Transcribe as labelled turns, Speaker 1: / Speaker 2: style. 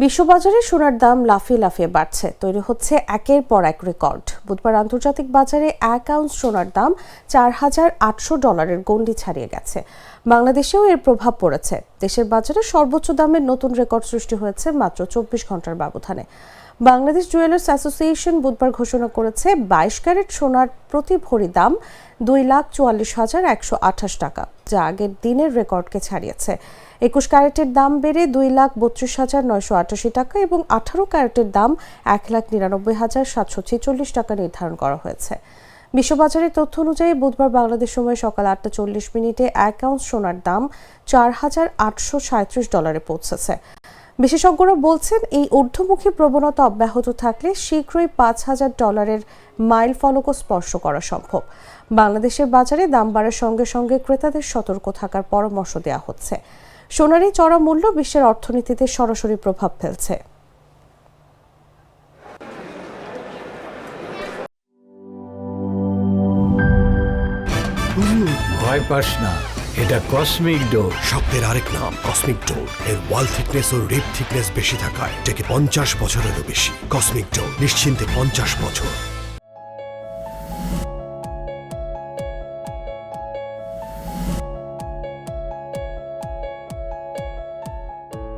Speaker 1: বিশ্ববাজারে সোনার দাম লাফিয়ে লাফিয়ে বাড়ছে, তৈরি হচ্ছে একের পর এক রেকর্ড। বুধবার আন্তর্জাতিক বাজারে 1 আউন্স সোনার দাম $4,800 গণ্ডি ছাড়িয়ে গেছে। বাংলাদেশেও এর প্রভাব পড়েছে। দেশের বাজারে সর্বোচ্চ দামের নতুন রেকর্ড সৃষ্টি হয়েছে মাত্র 24 ঘন্টার ব্যবধানে। বাংলাদেশ জুয়েলার্স অ্যাসোসিয়েশন বুধবার ঘোষণা করেছে 22 ক্যারেট সোনার প্রতি ভরি দাম 2,44,128 টাকা, যা আগের দিনের রেকর্ডকে ছাড়িয়েছে। 21 ক্যারেটের দাম বেড়ে 2,32,988 টাকা এবং 18 ক্যারেটের দাম 1,99,746 টাকা নির্ধারণ করা হয়েছে। বিশ্ববাজারের তথ্য অনুযায়ী বুধবার বাংলাদেশ সময় সকাল 8:40 1 আউন্স সোনার দাম $4,837 পৌঁছেছে। বিশেষজ্ঞরা বলছেন, এই ঊর্ধ্বমুখী প্রবণতা অব্যাহত থাকলে শীঘ্রই $5,000 মাইল ফলকও স্পর্শ করা সম্ভব। বাংলাদেশের বাজারে দাম বাড়ার সঙ্গে সঙ্গে ক্রেতাদের সতর্ক থাকার পরামর্শ দেওয়া হচ্ছে। সোনার এই চড়া মূল্য বিশ্বের অর্থনীতিতে সরাসরি প্রভাব ফেলছে।
Speaker 2: ভয় পাস না, এটা কসমিক ডোর।
Speaker 3: শব্দের আরেক নাম কসমিক ডোর। এর ওয়াল থিকনেস ও রিপ থিকনেস বেশি থাকায় এটাকে 50 বছরেরও বেশি। কসমিক ডোর, নিশ্চিন্তে 50 বছর।